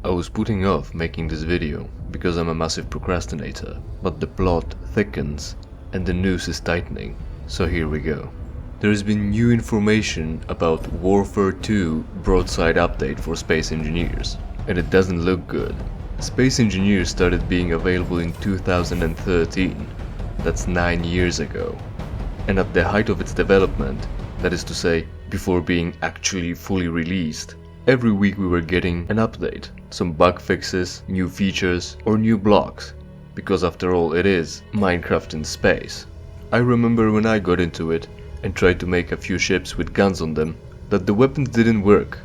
I was putting off making this video because I'm a massive procrastinator, but the plot thickens and the noose is tightening, so here we go. There has been new information about Warfare 2 Broadside update for Space Engineers, and it doesn't look good. Space Engineers started being available in 2013, that's 9 years ago, and at the height of its development, that is to say, before being actually fully released, every week we were getting an update, some bug fixes, new features, or new blocks, because after all it is Minecraft in space. I remember when I got into it and tried to make a few ships with guns on them, that the weapons didn't work,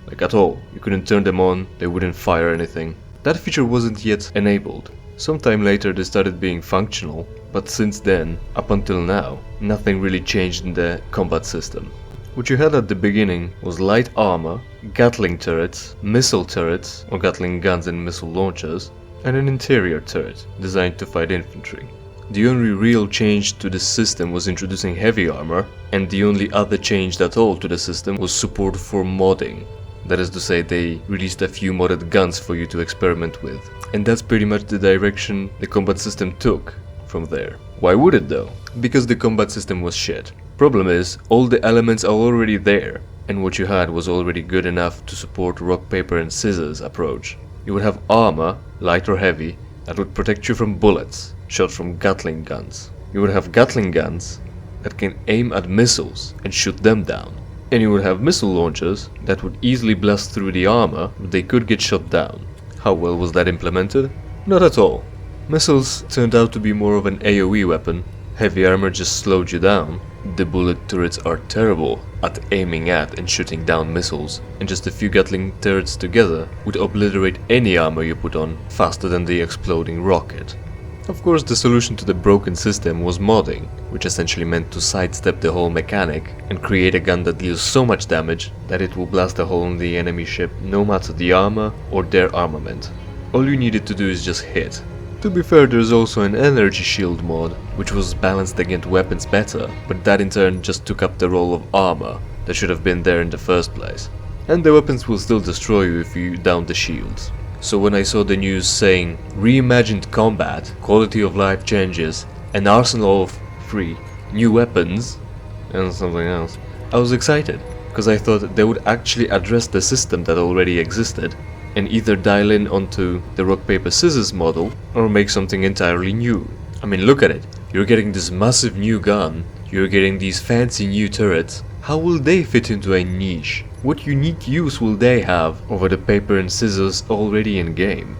like at all. You couldn't turn them on, they wouldn't fire anything. That feature wasn't yet enabled. Sometime later they started being functional, but since then, up until now, nothing really changed in the combat system. What you had at the beginning was light armor, Gatling turrets, missile turrets or Gatling guns and missile launchers, and an interior turret designed to fight infantry. The only real change to the system was introducing heavy armor, and the only other change at all to the system was support for modding. That is to say, they released a few modded guns for you to experiment with. And that's pretty much the direction the combat system took from there. Why would it though? Because the combat system was shit. Problem is, all the elements are already there, and what you had was already good enough to support rock, paper and scissors approach. You would have armor, light or heavy, that would protect you from bullets, shot from Gatling guns. You would have Gatling guns that can aim at missiles and shoot them down. And you would have missile launchers that would easily blast through the armor, but they could get shot down. How well was that implemented? Not at all. Missiles turned out to be more of an AoE weapon. Heavy armor just slowed you down. The bullet turrets are terrible at aiming at and shooting down missiles, and just a few Gatling turrets together would obliterate any armor you put on faster than the exploding rocket. Of course, the solution to the broken system was modding, which essentially meant to sidestep the whole mechanic and create a gun that deals so much damage that it will blast a hole in the enemy ship no matter the armor or their armament. All you needed to do is just hit. To be fair, there's also an energy shield mod, which was balanced against weapons better, but that in turn just took up the role of armor that should have been there in the first place. And the weapons will still destroy you if you down the shields. So when I saw the news saying reimagined combat, quality of life changes, an arsenal of free new weapons and something else, I was excited, because I thought they would actually address the system that already existed and either dial in onto the rock paper scissors model or make something entirely new. I mean, look at it, you're getting this massive new gun, you're getting these fancy new turrets. How will they fit into a niche? What unique use will they have over the paper and scissors already in game?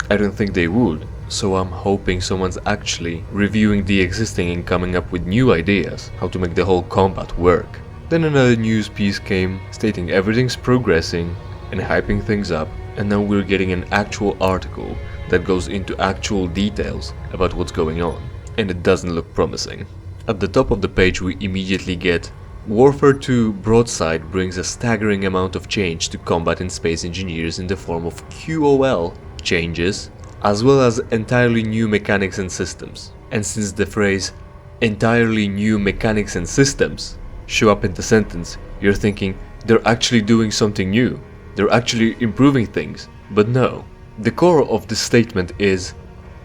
I don't think they would, so I'm hoping someone's actually reviewing the existing and coming up with new ideas how to make the whole combat work. Then another news piece came stating everything's progressing and hyping things up, and now we're getting an actual article that goes into actual details about what's going on, and it doesn't look promising. At the top of the page we immediately get Warfare 2 Broadside brings a staggering amount of change to combat in Space Engineers in the form of QOL changes, as well as entirely new mechanics and systems. And since the phrase entirely new mechanics and systems show up in the sentence, you're thinking they're actually doing something new. They're actually improving things, but no. The core of this statement is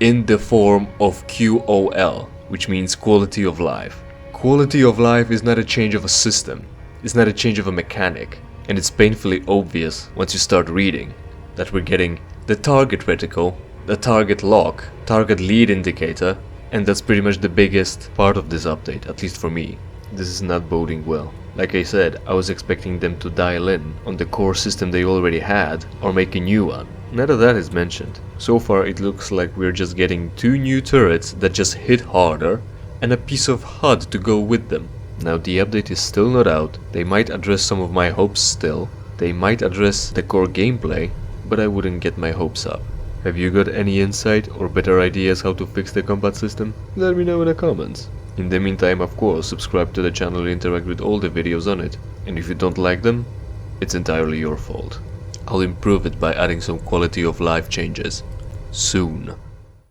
in the form of QOL, which means quality of life. Quality of life is not a change of a system, it's not a change of a mechanic, and it's painfully obvious once you start reading that we're getting the target reticle, the target lock, target lead indicator, and that's pretty much the biggest part of this update, at least for me. This is not boding well. Like I said, I was expecting them to dial in on the core system they already had or make a new one. None of that is mentioned. So far it looks like we're just getting 2 new turrets that just hit harder and a piece of HUD to go with them. Now the update is still not out, they might address some of my hopes still, they might address the core gameplay, but I wouldn't get my hopes up. Have you got any insight or better ideas how to fix the combat system? Let me know in the comments. In the meantime, of course, subscribe to the channel to interact with all the videos on it, and if you don't like them, it's entirely your fault. I'll improve it by adding some quality of life changes soon.